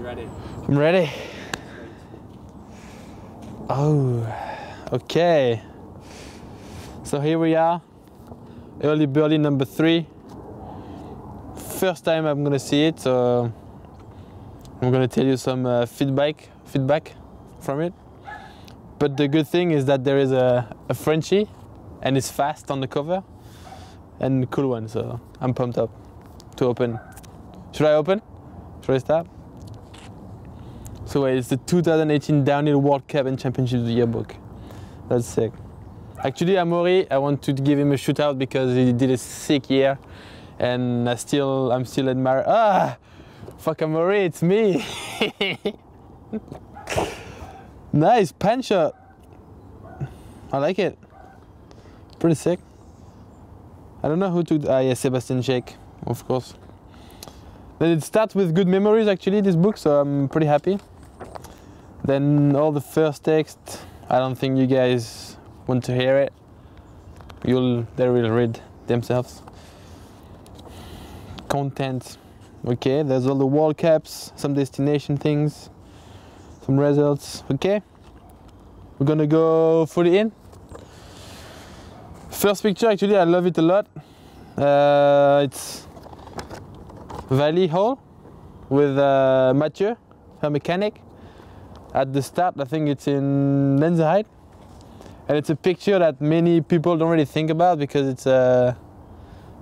ready? I'm ready. Oh, okay. So here we are, Hurly Burly number 3. First time I'm gonna see it, so I'm gonna tell you some feedback from it. But the good thing is that there is a Frenchie, and it's fast on the cover, and a cool one. So I'm pumped up to open. Should I open? Should I start? So wait, it's the 2018 Downhill World Cup and Championship yearbook. That's sick. Actually, Amaury, I want to give him a shout out because he did a sick year, and I'm still admire. Ah, fuck Amaury, it's me. Nice pan shot. I like it. Pretty sick. I don't know who took. Ah, yeah, Sebastian Shake, of course. Then it starts with good memories, actually, this book, so I'm pretty happy. Then all the first text, I don't think you guys want to hear it. They will read themselves. Content. Okay, there's all the World Cups, some destination things, some results. Okay, we're gonna go fully in. First picture, actually, I love it a lot. It's Valley Hall with Mathieu, her mechanic. At the start, I think it's in Lenzerheide. And it's a picture that many people don't really think about because it's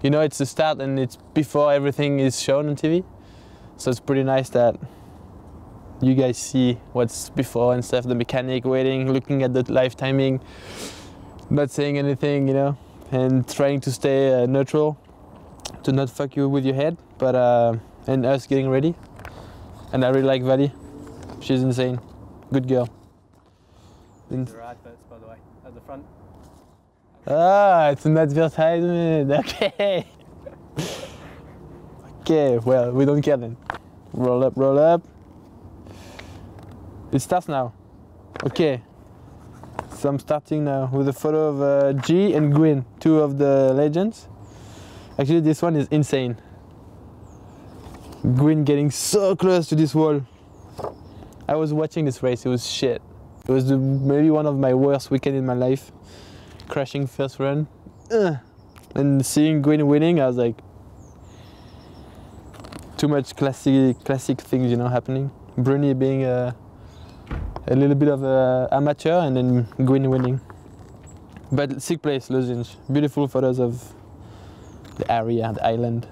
you know, it's the start and it's before everything is shown on TV. So it's pretty nice that you guys see what's before and stuff, the mechanic waiting, looking at the live timing, not saying anything, you know, and trying to stay neutral, to not fuck you with your head, but and us getting ready. And I really like Vali. She's insane. Good girl. These are adverts, by the way, at the front. Ah, it's an advertisement. Okay. Okay, well, we don't care then. Roll up, roll up. It starts now. Okay. So I'm starting now with a photo of G and Gwyn, 2 of the legends. Actually, this one is insane. Gwyn getting so close to this wall. I was watching this race, it was shit. It was maybe one of my worst weekends in my life. Crashing first run. And seeing Gwyn winning, I was like, too much classic things, you know, happening. Bruni being a little bit of an amateur, and then Gwyn winning. But sick place, Lozinge. Beautiful photos of the area, the island.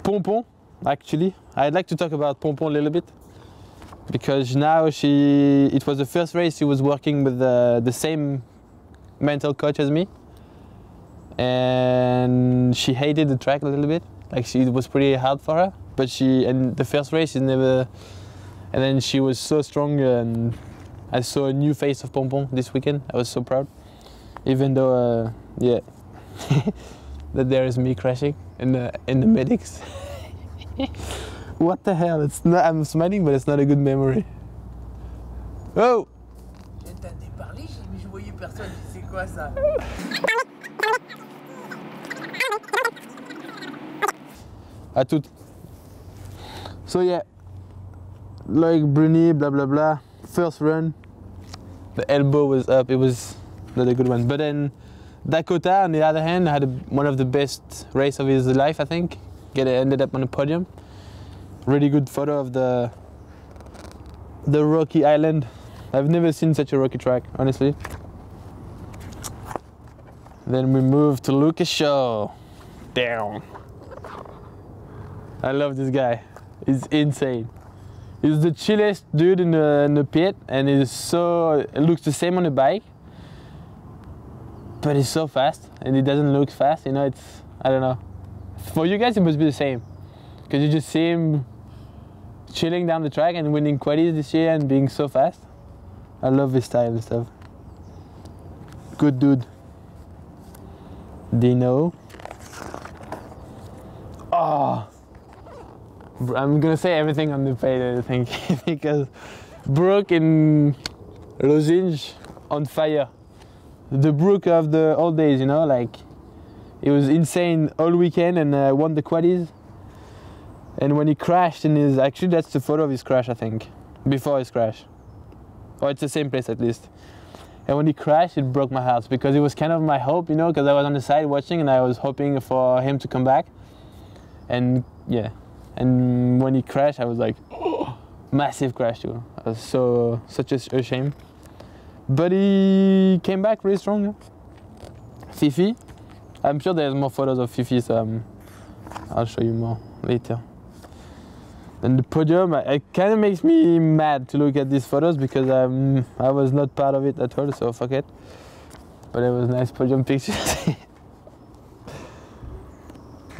Pompon, actually. I'd like to talk about Pompon a little bit. Because now it was the first race she was working with the same mental coach as me. And she hated the track a little bit. Like, it was pretty hard for her. But the first race she never, and then she was so strong, and I saw a new face of Pompon this weekend. I was so proud. Even though, yeah, that there is me crashing in the medics. What the hell? It's not, I'm smiling, but it's not a good memory. Oh! J'entendais parler, mais je voyais personne. C'est quoi ça? À toutes. So yeah, Loic Bruni, blah blah blah. First run, the elbow was up. It was not a good one. But then Dakota, on the other hand, had one of the best race of his life, I think. Ended up on the podium. Really good photo of the rocky island. I've never seen such a rocky track, honestly. Then we move to Lucas Shaw. Down. I love this guy. He's insane. He's the chillest dude in the pit, and it looks the same on the bike. But he's so fast, and he doesn't look fast. You know, I don't know. For you guys, it must be the same, because you just see him chilling down the track and winning qualies this year and being so fast. I love his style and stuff. Good dude. Dino. Oh, I'm gonna say everything on the page, I think, because Brooke in Lozinge on fire. The Brooke of the old days, you know, like it was insane all weekend and won the qualies. And when he crashed in his, actually that's the photo of his crash, I think, before his crash. Or it's the same place at least. And when he crashed, it broke my heart because it was kind of my hope, you know, because I was on the side watching and I was hoping for him to come back. And yeah, and when he crashed, I was like, oh, massive crash too. It was such a shame. But he came back really strong. Yeah? Fifi, I'm sure there's more photos of Fifi, so I'll show you more later. And the podium, it kind of makes me mad to look at these photos because I was not part of it at all, so fuck it. But it was nice podium pictures.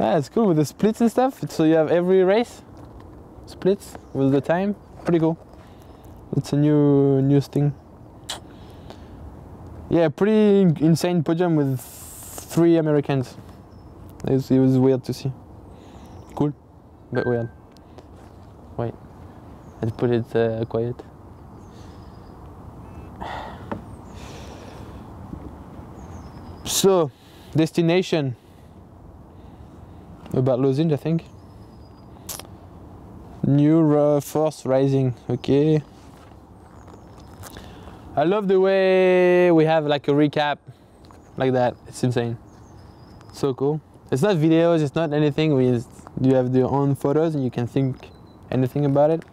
It's cool with the splits and stuff. So you have every race splits with the time. Pretty cool. It's a new thing. Yeah, pretty insane podium with 3 Americans. It was weird to see. Cool, but weird. Wait, let's put it quiet. So, destination. About Lausanne, I think. New force rising, okay. I love the way we have like a recap like that. It's insane. So cool. It's not videos, it's not anything. You have your own photos and you can think anything about it.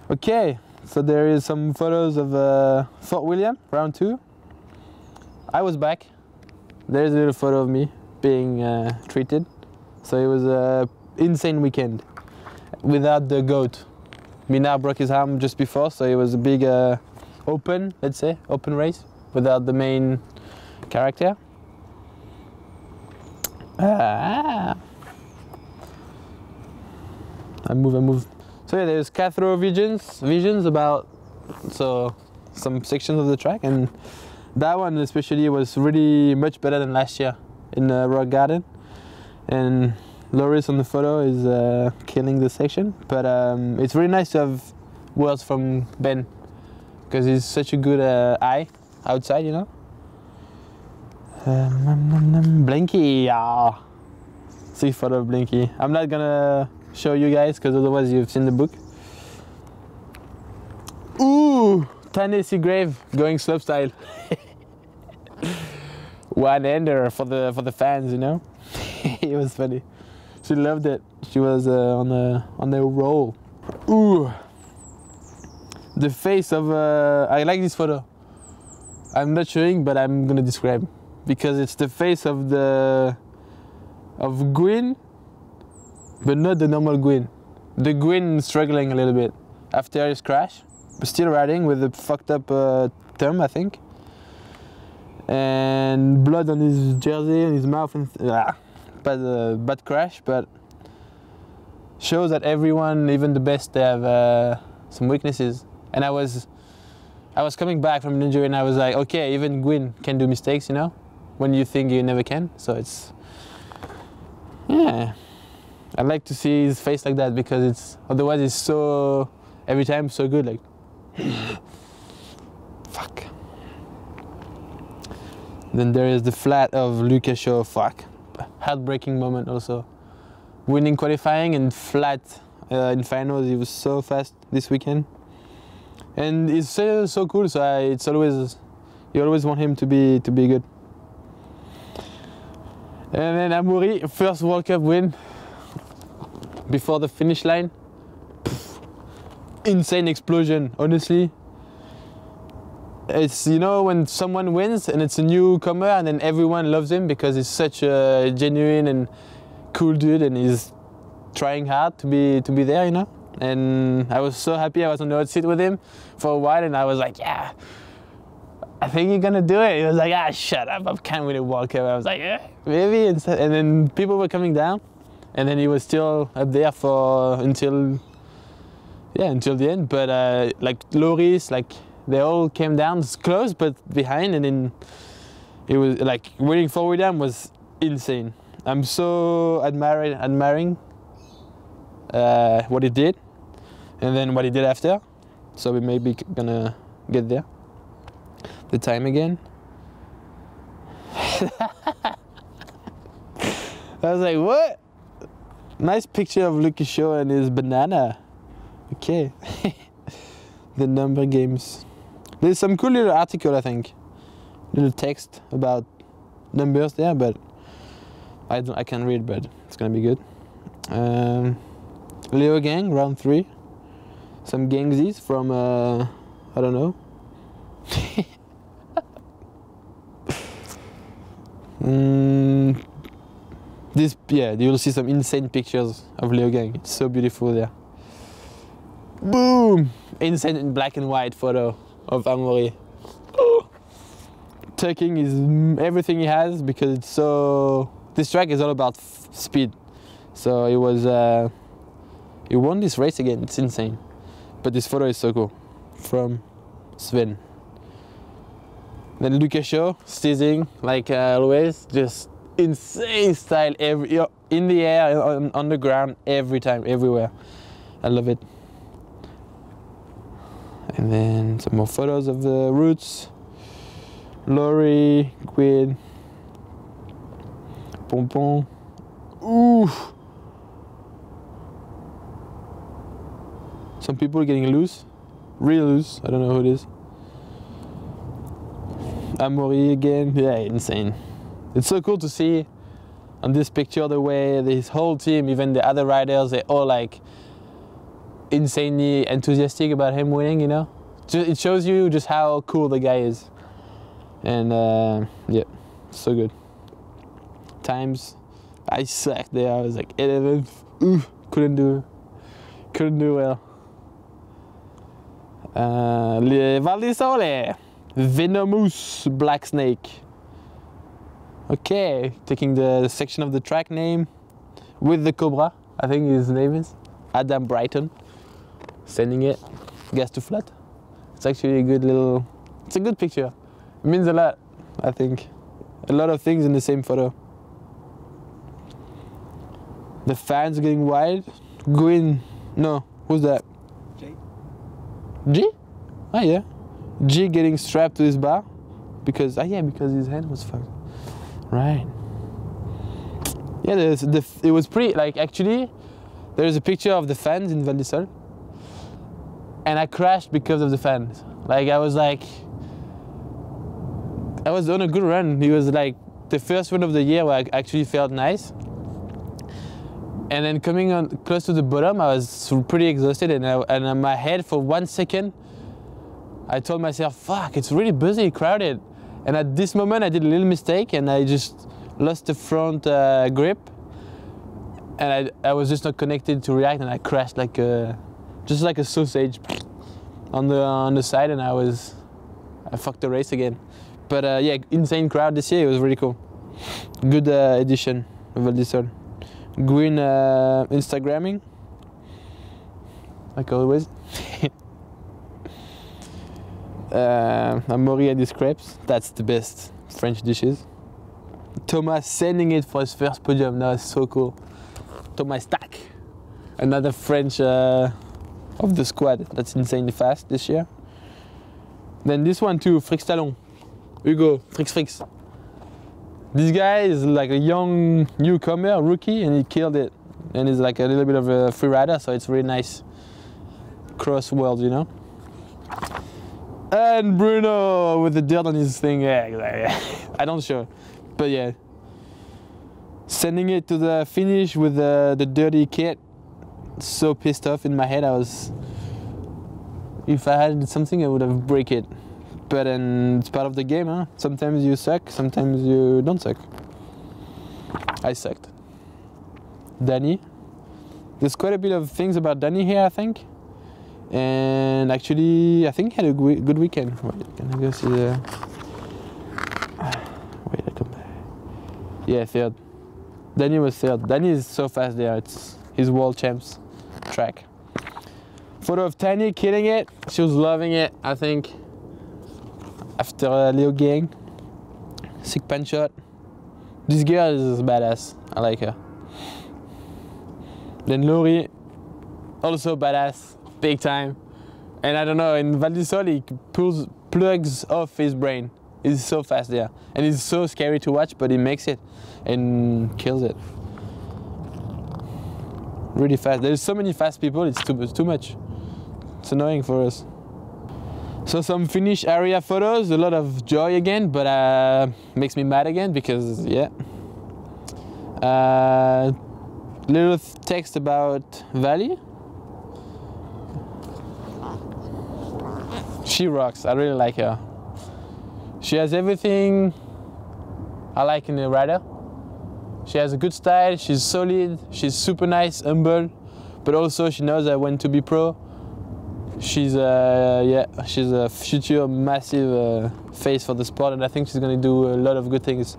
Okay, so there is some photos of Fort William, round 2. I was back. There's a little photo of me being treated. So it was an insane weekend without the goat. Mina broke his arm just before, so it was a big open, let's say, open race without the main character. I move. So yeah, there's Cathro visions about some sections of the track, and that one especially was really much better than last year in Rock Garden. And Loris on the photo is killing the section, but it's really nice to have words from Ben because he's such a good eye outside, you know. Blinky, yeah. See photo of Blinky. I'm not gonna show you guys because otherwise you've seen the book. Ooh, Tennessee Grave going slopestyle. One-ender for the fans, you know. It was funny. She loved it. She was on a roll. Ooh, the face of I like this photo. I'm not showing, but I'm gonna describe because it's the face of Gwyn, but not the normal Gwyn. The Gwyn struggling a little bit after his crash, but still riding with a fucked up thumb, I think, and blood on his jersey and his mouth and. Bad crash, but shows that everyone, even the best, they have some weaknesses. And I was coming back from an injury and I was like, okay, even Gwyn can do mistakes, you know, when you think you never can. So it's, yeah, I like to see his face like that because otherwise it's so, every time so good, like, fuck. Then there is the flat of Lucas Shaw, fuck. Heartbreaking moment also. Winning qualifying and flat in finals. He was so fast this weekend. And it's so cool, so it's always, you always want him to be good. And then Amaury, first World Cup win before the finish line. Insane explosion, honestly. It's, you know, when someone wins and it's a newcomer and then everyone loves him because he's such a genuine and cool dude and he's trying hard to be there, you know. And I was so happy. I was on the hot seat with him for a while and I was like, yeah, I think you're gonna do it. He was like, ah, shut up, I can't win a World Cup. I was like, yeah, maybe. And then people were coming down and then he was still up there until the end. But like Loris, like, they all came down close but behind, and then it was like waiting for William was insane. I'm so admiring what he did and then what he did after. So we may be gonna get there. The time again. I was like, what? Nice picture of Lucky Show and his banana. Okay. The number games. There's some cool little article, I think. Little text about numbers there, but I can't read, but it's gonna be good. Leogang, round 3. Some gangsies from, I don't know. This, yeah, you'll see some insane pictures of Leogang. It's so beautiful there. Boom! Insane in black and white photo of Amaury. Oh. Taking his everything he has because it's so. This track is all about speed. So it was. He won this race again. It's insane. But this photo is so cool. From Sven. Then Lucas Shaw, steezing like always, just insane style in the air, on the ground, every time, everywhere. I love it. And then some more photos of the routes. Lorry, Quid, Pompon. Ooh! Some people getting loose, real loose. I don't know who it is. Amaury again, yeah, insane. It's so cool to see on this picture the way this whole team, even the other riders, they're all like insanely enthusiastic about him winning, you know? It shows you just how cool the guy is. And yeah, so good. Times, I sucked there, I was like 11th. Ooh, couldn't do well. Val di Sole, Venomous Black Snake. Okay, taking the section of the track name with the Cobra, I think his name is Adam Brighton. Sending it, gas to flat. It's actually a good little, it's a good picture. It means a lot, I think. A lot of things in the same photo. The fans getting wide. Going, no, who's that? G. G? Ah yeah. G getting strapped to his bar. Because, yeah, because his hand was fucked. Right. Yeah, it was pretty, like actually, there's a picture of the fans in Val di Sole. And I crashed because of the fans. Like I was on a good run. It was like the first run of the year where I actually felt nice. And then coming on close to the bottom, I was pretty exhausted, and in my head for 1 second, I told myself, fuck, it's really busy, crowded. And at this moment, I did a little mistake, and I just lost the front grip. And I was just not connected to react, and I crashed like just like a sausage on the side, and I fucked the race again. But yeah, insane crowd this year. It was really cool. Good edition of Val di Sole. Green Instagramming, like always. Amaury and his crepes. That's the best French dishes. Thomas sending it for his first podium. That was so cool. Thomas Stack, another French of the squad. That's insanely fast this year. Then this one too, Frix Talon. Hugo, Frix. This guy is like a young newcomer, rookie, and he killed it. And he's like a little bit of a free rider, so it's really nice. Cross world, you know. And Bruno with the dirt on his thing. Yeah, I don't show, but yeah. Sending it to the finish with the dirty kit. So pissed off in my head. If I had something, I would have break it. But then it's part of the game, huh? Sometimes you suck, sometimes you don't suck. I sucked. Danny. There's quite a bit of things about Danny here, I think. And actually, I think he had a good weekend. Wait, can I go see the... Wait, I come back. Yeah, third. Danny was third. Danny is so fast there. It's his world champs track. Photo of Tanya killing it. She was loving it, I think. After Leogang. Sick pan shot. This girl is badass. I like her. Then Laurie, also badass, big time. And I don't know, in Val di Sole, he plugs off his brain. He's so fast there. And it's so scary to watch, but he makes it and kills it. Really fast. There's so many fast people, it's too much. It's annoying for us. So some Finnish area photos, a lot of joy again, but makes me mad again because, yeah. Little text about Valley. She rocks, I really like her. She has everything I like in a rider. She has a good style, she's solid, she's super nice, humble, but also she knows that when to be pro. She's she's a future massive face for the sport, and I think she's gonna do a lot of good things.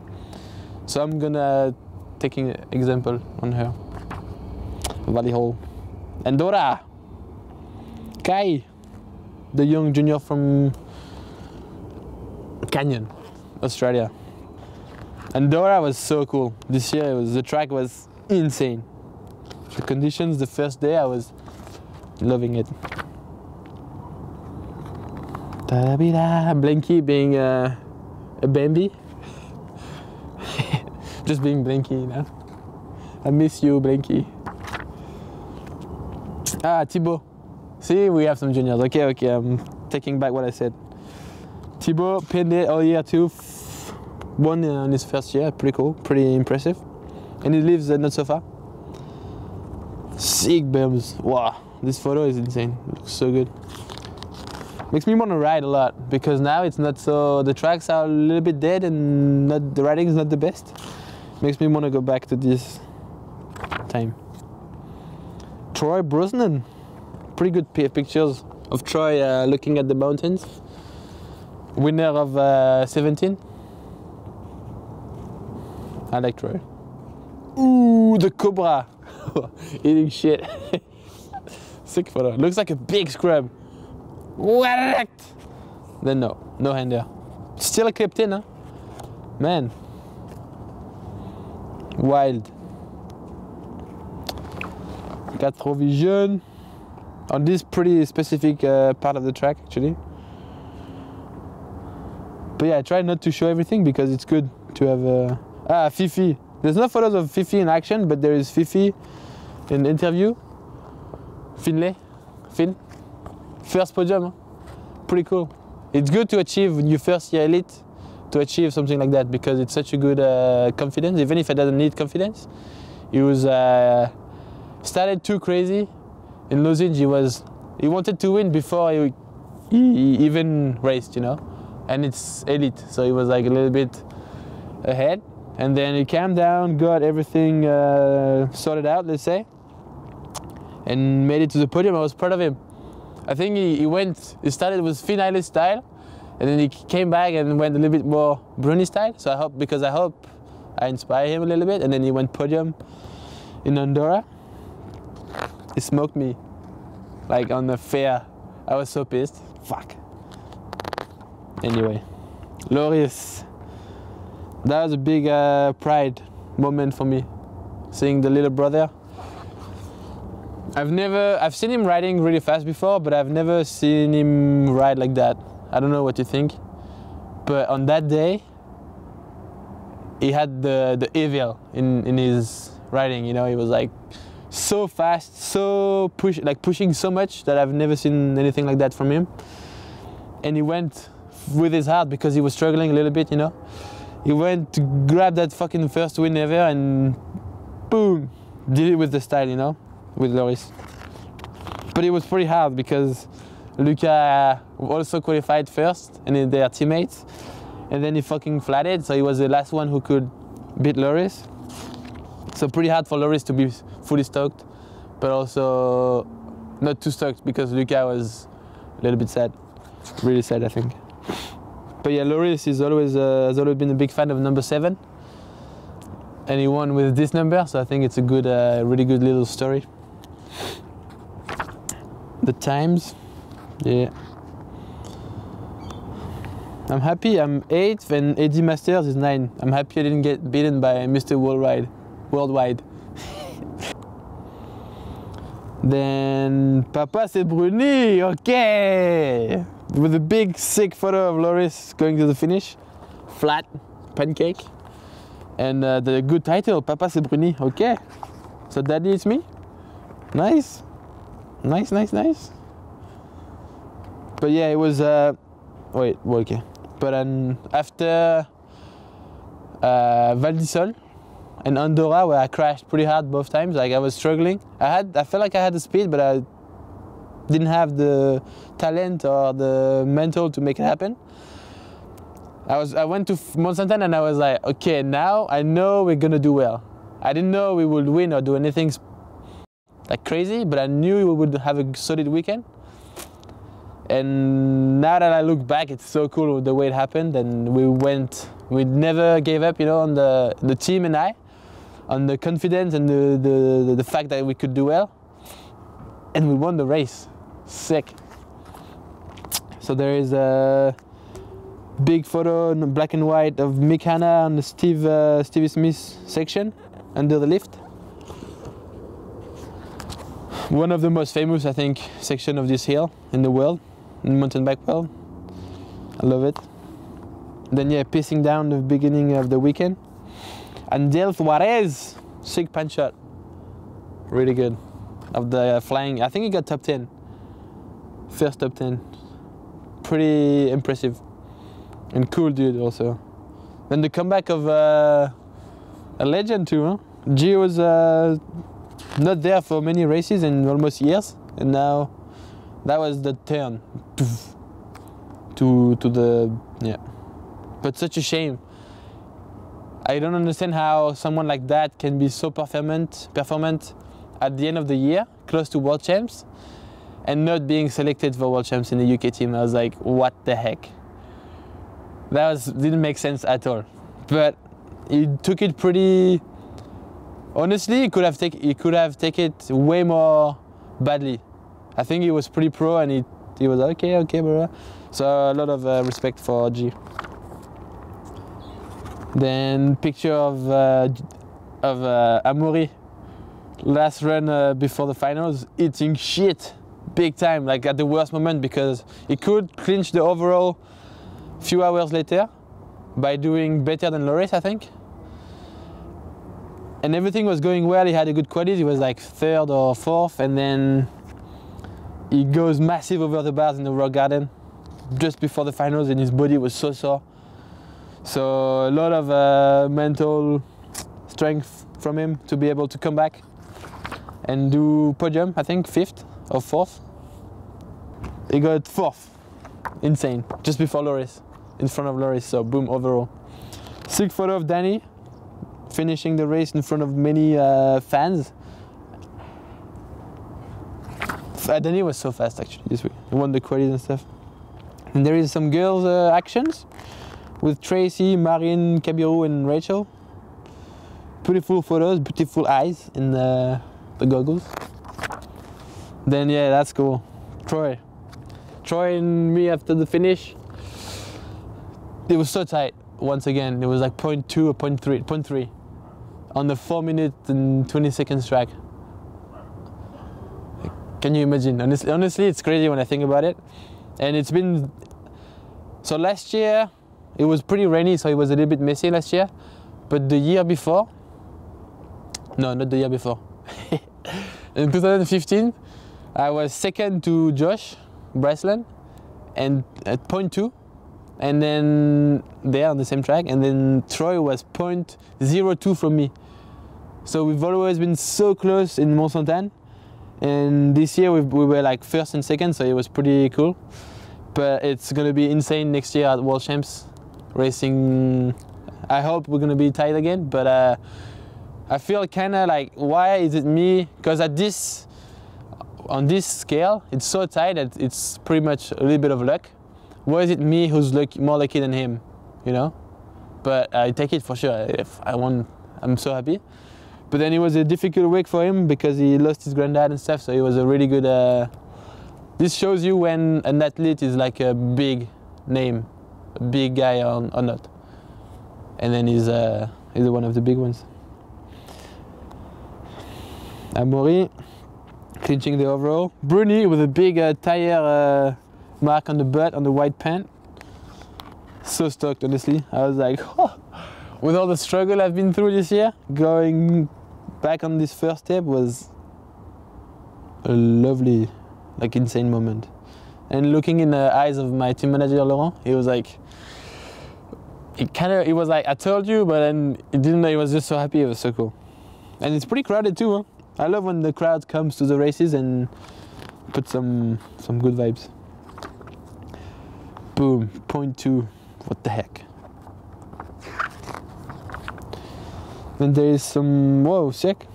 So I'm gonna take an example on her. Val di Sole. Andorra. Kai, the young junior from Canyon, Australia. Andorra was so cool. This year the track was insane. The conditions the first day, I was loving it. Blanky being a Bambi. Just being Blanky, you know. I miss you, Blanky. Ah, Thibaut. See, we have some juniors. Okay, I'm taking back what I said. Thibaut pinned it all year too. Won in his first year. Pretty cool, pretty impressive. And he lives not so far. Sick bums. Wow, this photo is insane. It looks so good. Makes me want to ride a lot because now it's not so. The tracks are a little bit dead and the riding is not the best. Makes me want to go back to this time. Troy Brosnan. Pretty good pictures of Troy looking at the mountains. Winner of 17. I like Troy. Ooh, the cobra. Eating shit. Sick photo. Looks like a big scrub. What? Then no hand there. Still a clipped in, huh? Man. Wild. Vision on this pretty specific part of the track actually. But yeah, I try not to show everything because it's good to have Fifi. There's no photos of Fifi in action, but there is Fifi in interview. Finn. First podium, huh? Pretty cool. It's good to achieve when you first year elite, to achieve something like that because it's such a good confidence, even if it doesn't need confidence. He was started too crazy. In Lausanne, he wanted to win before he even raced, you know. And it's elite, so he was like a little bit ahead. And then he calmed down, got everything sorted out, let's say, and made it to the podium. I was proud of him. I think he started with finale style, and then he came back and went a little bit more Bruni style. So I hope I inspire him a little bit. And then he went podium in Andorra. He smoked me, like on the fair. I was so pissed. Fuck. Anyway, Loris. That was a big pride moment for me, seeing the little brother. I've seen him riding really fast before, but I've never seen him ride like that. I don't know what you think, but on that day, he had the evil in his riding. You know, he was like so fast, so pushing so much that I've never seen anything like that from him. And he went with his heart because he was struggling a little bit, you know. He went to grab that fucking first win ever and boom, did it with the style, you know, with Loris. But it was pretty hard because Luca also qualified first and they are teammates. And then he fucking flatted, so he was the last one who could beat Loris. So pretty hard for Loris to be fully stoked, but also not too stoked because Luca was a little bit sad. Really sad, I think. But yeah, Loris is has always been a big fan of number 7. And he won with this number, so I think it's a good, really good little story. The times, yeah. I'm happy I'm 8th and AD Masters is 9. I'm happy I didn't get beaten by Mr. Worldwide. Then Papa c'est Bruni, okay! With a big sick photo of Loris going to the finish. Flat, pancake. And the good title, Papa c'est Bruni, okay. So daddy it's me. Nice. Nice. But yeah, it was, wait, well, okay. But after Val di Sole and Andorra, where I crashed pretty hard both times, like I was struggling. I felt like I had the speed, but I didn't have the talent or the mental to make it happen. I went to Mont-Sainte-Anne and I was like, okay, now I know we're gonna do well. I didn't know we would win or do anything like crazy, but I knew we would have a solid weekend. And now that I look back, it's so cool the way it happened. And we never gave up, you know, on the team and I, on the confidence and the fact that we could do well. And we won the race. Sick. So there is a big photo in black and white of Mick Hanna on the Stevie Smith section under the lift. One of the most famous, I think, section of this hill in the world, in mountain bike world. I love it. Then yeah, pacing down the beginning of the weekend. And Del Juarez, sick punch shot. Really good. Of the flying, I think he got top 10. First top 10. Pretty impressive. And cool dude also. Then the comeback of a legend too, huh? G was not there for many races and almost years, and now that was the turn to the, yeah. But such a shame. I don't understand how someone like that can be so performant at the end of the year, close to World Champs, and not being selected for World Champs in the UK team. I was like, what the heck? Didn't make sense at all. But he took it pretty. Honestly, he could have taken it way more badly. I think he was pretty pro, and he was okay, bro. So a lot of respect for G. Then picture of Amaury, last run before the finals, eating shit, big time, like at the worst moment, because he could clinch the overall few hours later by doing better than Loris, I think. And everything was going well, he had a good quality, he was like 3rd or 4th, and then he goes massive over the bars in the rock garden just before the finals, and his body was so sore. So a lot of mental strength from him to be able to come back and do podium, I think 5th or 4th. He got 4th, insane, just before Loris, in front of Loris, so boom, overall. Sick photo of Danny, finishing the race in front of many fans. Danny was so fast actually this week. He won the qualies and stuff. And there is some girls' actions with Tracy, Marin, Kabiru and Rachel. Beautiful photos, beautiful eyes in the goggles. Then yeah, that's cool. Troy and me after the finish. It was so tight once again. It was like 0.2 or 0.3 on the 4 minute and 20 seconds track. Can you imagine? Honestly, it's crazy when I think about it. And it's been, so last year, it was pretty rainy, so it was a little bit messy last year. But the year before, no, not the year before. In 2015, I was 2nd to Josh Bryceland and at 0.2. And then there on the same track. And then Troy was 0.02 from me. So we've always been so close in Mont-Sainte-Anne. And this year we were like 1st and 2nd, so it was pretty cool. But it's gonna be insane next year at World Champs racing. I hope we're gonna be tight again, but I feel kinda like, why is it me? Because on this scale, it's so tight that it's pretty much a little bit of luck. Why is it me who's more lucky than him, you know? But I take it for sure. If I won, I'm so happy. But then it was a difficult week for him because he lost his granddad and stuff, so it was a really good... This shows you when an athlete is like a big name, a big guy or not. And then he's one of the big ones. Amaury, clinching the overall. Bruni with a big tire mark on the butt, on the white pant. So stoked, honestly. I was like, oh, with all the struggle I've been through this year, going back on this first step was a lovely, like insane moment. And looking in the eyes of my team manager Laurent, he was like, he was like, I told you, but then he didn't know. He was just so happy. It was so cool. And it's pretty crowded too, huh? I love when the crowd comes to the races and put some good vibes. Boom, point 2. What the heck? Then there is some, whoa, sick.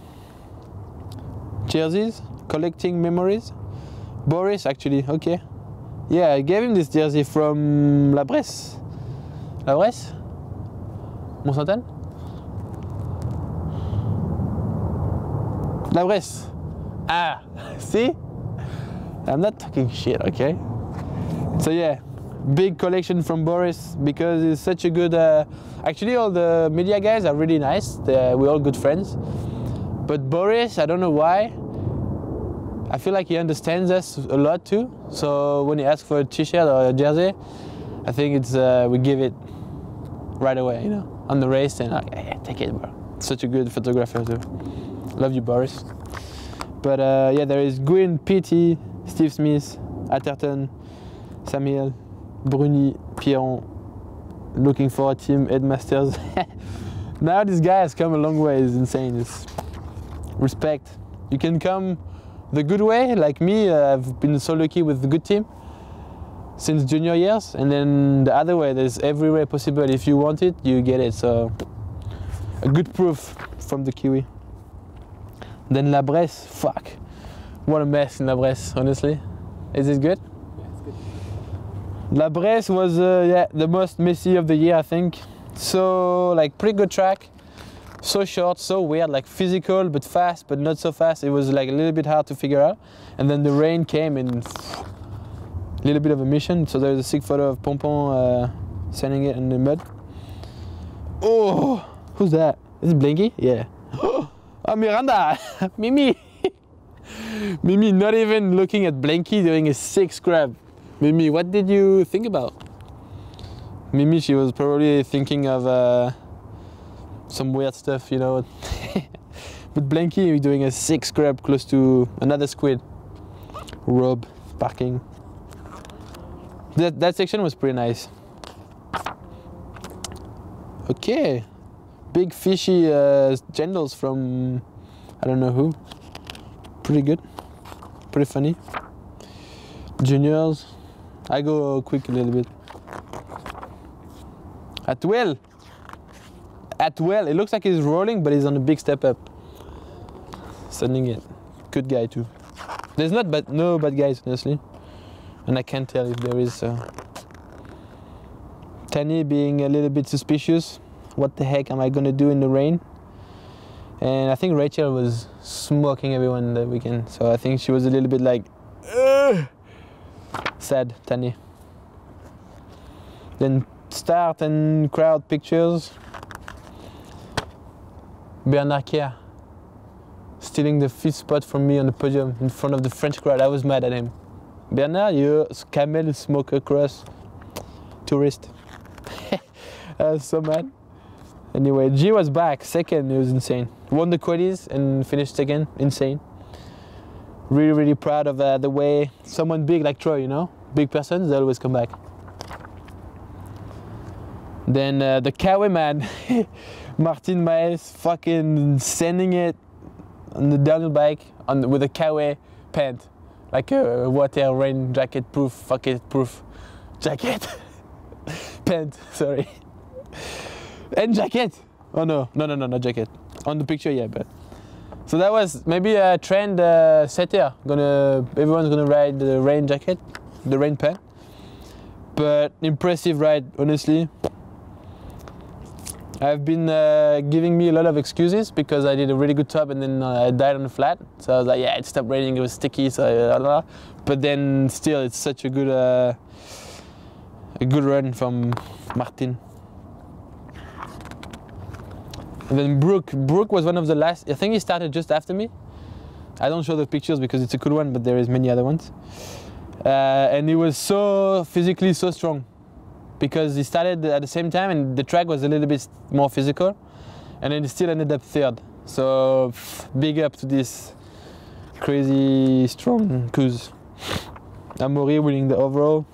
Jerseys, collecting memories. Boris, actually, okay. Yeah, I gave him this jersey from La Bresse. La Bresse? Mont-Sainte-Anne? La Bresse. Ah, see? I'm not talking shit, okay? So yeah, big collection from Boris because he's such a good... actually, all the media guys are really nice. We're all good friends. But Boris, I don't know why. I feel like he understands us a lot too. So when he asks for a t-shirt or a jersey, I think it's we give it right away, you know, on the race, and like, hey, take it, bro. Such a good photographer too. Love you, Boris. But yeah, there is Gwyn, PT, Steve Smith, Atherton, Samuel, Bruni, Pierron. Looking for a team, Ed Masters. Now this guy has come a long way. It's insane. It's respect. You can come the good way, like me. I've been so lucky with the good team since junior years, and then the other way, there's every way possible. If you want it, you get it. So a good proof from the Kiwi. Then La Bresse, fuck, what a mess in La Bresse, honestly. Is it good? Yeah, it's good. La Bresse was yeah, the most messy of the year, I think. So like pretty good track, so short, so weird, like physical but fast, but not so fast. It was like a little bit hard to figure out. And then the rain came and a little bit of a mission. So there's a sick photo of Pompon sending it in the mud. Oh, who's that? Is it Blinky? Yeah. Oh, Miranda! Mimi! Mimi not even looking at Blinky doing a sick scrub. Mimi, what did you think about? Mimi, she was probably thinking of some weird stuff, you know. But Blinky doing a sick scrub close to another squid. Rob parking. That section was pretty nice. Okay. Big fishy gendals from I don't know who. Pretty good. Pretty funny. Juniors. I go quick a little bit. Atwell. Atwell. It looks like he's rolling, but he's on a big step up. Sending it. Good guy too. There's no bad guys, honestly. And I can't tell if there is. Tani being a little bit suspicious. What the heck am I gonna do in the rain? And I think Rachel was smoking everyone that weekend. So I think she was a little bit like, ugh! Sad, Tani. Then start and crowd pictures. Bernard Kier stealing the 5th spot from me on the podium in front of the French crowd. I was mad at him. Bernard, you camel smoker cross tourist. I was so mad. Anyway, G was back, second, it was insane. Won the qualies and finished second, insane. Really, really proud of the way someone big like Troy, you know, big person, they always come back. Then the Kawe man, Martin Maes, fucking sending it on the downhill bike with a Kawe pant. Like a water rain jacket proof, fuck it, proof jacket. Pant, sorry. And jacket. Oh no, not jacket. On the picture, yeah, but. So that was maybe a trend setter. Everyone's gonna ride the rain jacket, the rain pant. But impressive ride, honestly. I've been giving me a lot of excuses because I did a really good top and then I died on the flat. So I was like, yeah, it stopped raining, it was sticky, so but then still, it's such a good run from Martin. And then Brooke was one of the last, I think he started just after me. I don't show the pictures because it's a cool one, but there is many other ones. And he was so physically so strong because he started at the same time and the track was a little bit more physical. And then he still ended up third. So big up to this crazy strong because Amaury winning the overall.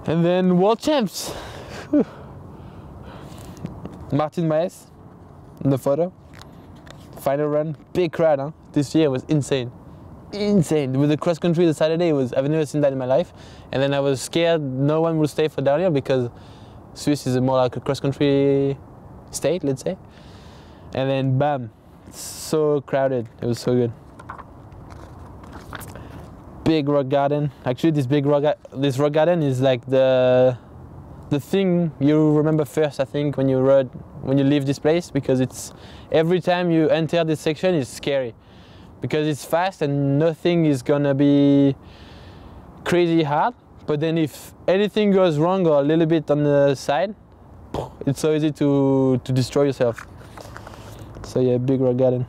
And then World Champs. Martin Maes in the photo. Final run, big crowd, huh? This year was insane. Insane. With the cross country the Saturday, I've never seen that in my life. And then I was scared no one would stay for downhill because Swiss is more like a cross country state, let's say. And then bam, so crowded. It was so good. Big rock garden. Actually, this rock garden is like the thing you remember first, I think, when you leave this place, because it's every time you enter this section, it's scary because it's fast and nothing is gonna be crazy hard. But then if anything goes wrong or a little bit on the side, it's so easy to destroy yourself. So yeah, big rock garden.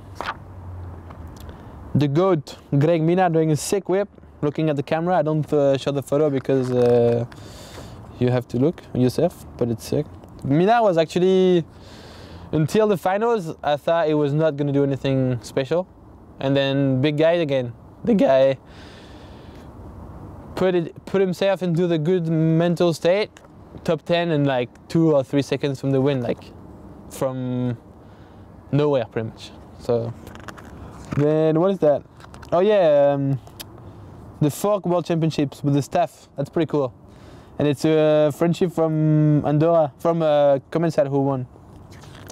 The goat, Greg Mina, doing a sick whip. Looking at the camera, I don't show the photo because you have to look yourself, but it's sick. Mina was actually, until the finals, I thought he was not going to do anything special. And then big guy again. The guy put himself into the good mental state, top 10 in like 2 or 3 seconds from the win, like from nowhere pretty much. So then what is that? Oh yeah, the Fork World Championships with the staff. That's pretty cool. And it's a friendship from Andorra, from Commensal who won,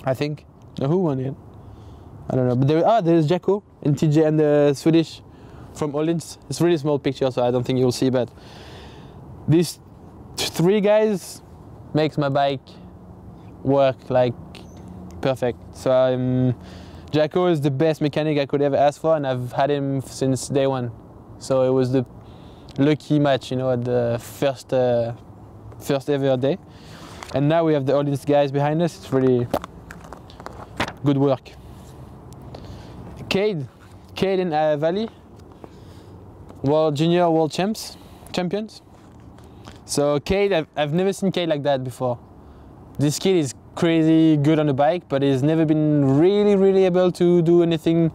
I think. No, who won it? I don't know. But there's Jacko and TJ and the Swedish from Ollins. It's a really small picture, so I don't think you'll see, but these 3 guys makes my bike work like perfect. So Jacko is the best mechanic I could ever ask for, and I've had him since day one. So it was the lucky match, you know, at the first ever day. And now we have all these guys behind us. It's really good work. Cade and Valley, Junior World Champions. So Cade, I've never seen Cade like that before. This kid is crazy good on the bike, but he's never been really able to do anything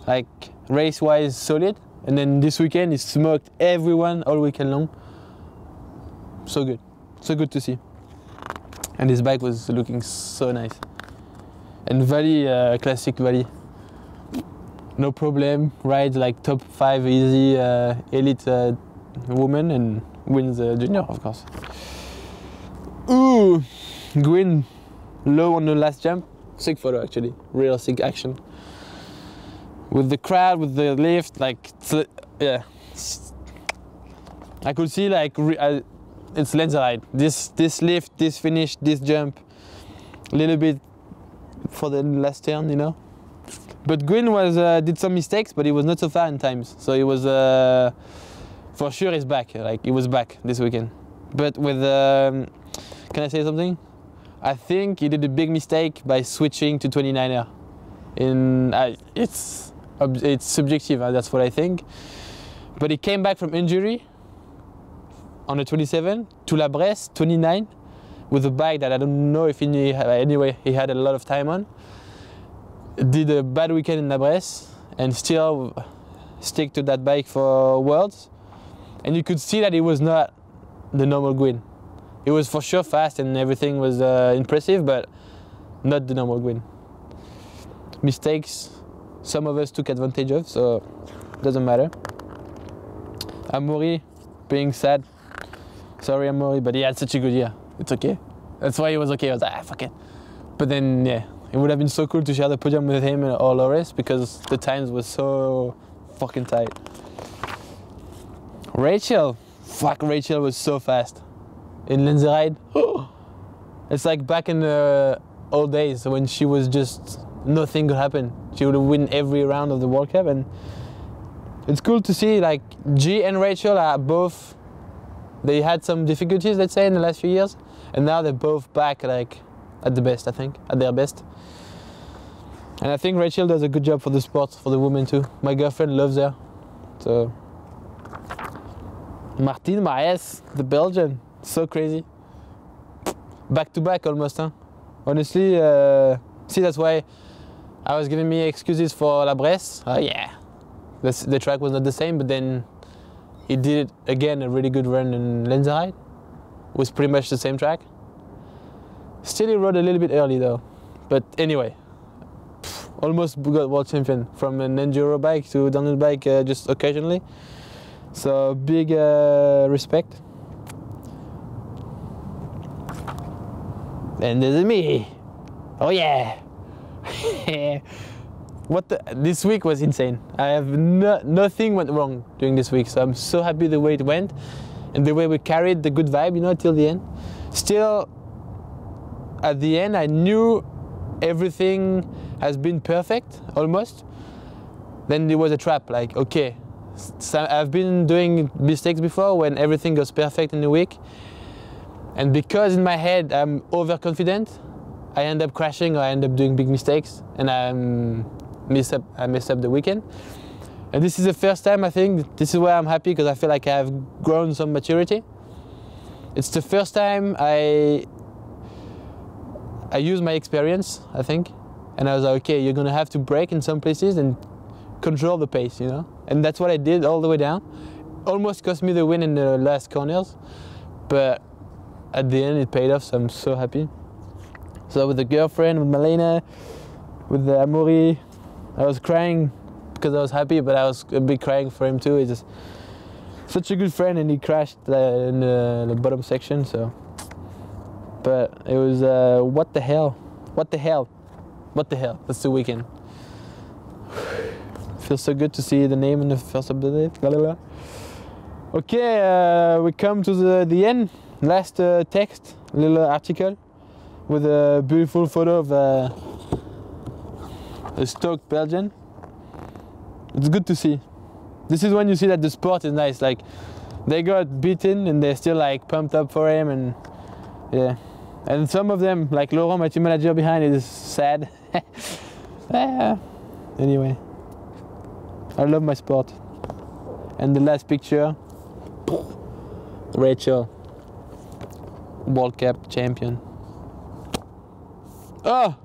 like race-wise solid. And then this weekend he smoked everyone all weekend long. So good to see. And his bike was looking so nice. And Valley, classic Valley, no problem, rides like top 5 easy elite woman and wins junior, of course. Ooh, Gwyn low on the last jump. Sick photo actually, real sick action. With the crowd, with the lift, like, yeah. I could see like, it's Lenzerheide. This lift, this finish, this jump, a little bit for the last turn, you know. But Gwyn did some mistakes, but he was not so far in times. So he was, for sure he's back, like he was back this weekend. But with, can I say something? I think he did a big mistake by switching to 29er. It's subjective, that's what I think. But he came back from injury on the 27 to La Bresse, 29, with a bike that I don't know if he knew, anyway, he had a lot of time on. Did a bad weekend in La Bresse and still stick to that bike for Worlds. And you could see that he was not the normal Gwyn. He was for sure fast and everything was impressive, but not the normal Gwyn. Mistakes, some of us took advantage of, so doesn't matter. Amaury being sad. Sorry Amaury, but he had such a good year. It's okay. That's why he was okay. I was like, fuck it. But then, yeah, it would have been so cool to share the podium with him or Loris because the times were so fucking tight. Rachel. Fuck, Rachel was so fast. In Lenzerheide. It's like back in the old days when she was just nothing could happen. She would win every round of the World Cup, and it's cool to see like G and Rachel are both, they had some difficulties, let's say, in the last few years, and now they're both back like at the best, I think, at their best. And I think Rachel does a good job for the sport, for the women too. My girlfriend loves her. So Martin Maes, the Belgian, so crazy. Back to back almost, huh? Honestly, see, that's why I was giving me excuses for La Bresse. Yeah, the track was not the same, but then he did it again, a really good run in Lenzerheide. It was pretty much the same track. Still he rode a little bit early though. But anyway, almost got world champion from an enduro bike to downhill bike just occasionally. So big respect. And there's me. Oh yeah. This week was insane. I have nothing went wrong during this week, so I'm so happy the way it went and the way we carried the good vibe, you know, till the end. Still, at the end, I knew everything has been perfect, almost. Then there was a trap, like, okay, so I've been doing mistakes before when everything goes perfect in a week. And because in my head I'm overconfident, I end up crashing or I end up doing big mistakes, and I mess up the weekend. And this is the first time, I think, this is where I'm happy because I feel like I have grown some maturity. It's the first time I use my experience, I think, and I was like, okay, you're gonna have to brake in some places and control the pace, you know? And that's what I did all the way down. Almost cost me the win in the last corners, but at the end it paid off, so I'm so happy. So with the girlfriend, with Malena, with the Amaury, I was crying because I was happy, but I was a bit crying for him too. He's just such a good friend, and he crashed in the bottom section, so. But it was, what the hell? What the hell? What the hell? That's the weekend. Feels so good to see the name in the first of the day. Blah, blah, blah. Okay, we come to the end. Last text, little article with a beautiful photo of a stoked Belgian. It's good to see. This is when you see that the sport is nice. Like, they got beaten and they're still like pumped up for him, and yeah. And some of them, like Laurent, my team manager behind, is sad. Anyway, I love my sport. And the last picture, Rachel, World Cup champion. Oh!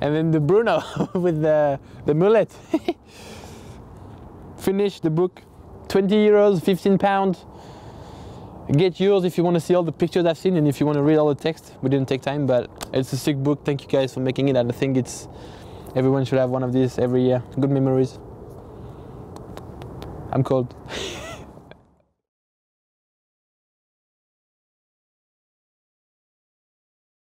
And then the Bruno with the mullet. Finish the book, 20 euros, 15 pounds. Get yours if you want to see all the pictures I've seen and if you want to read all the text. We didn't take time, but it's a sick book. Thank you guys for making it. I think everyone should have one of these every year. Good memories. I'm cold.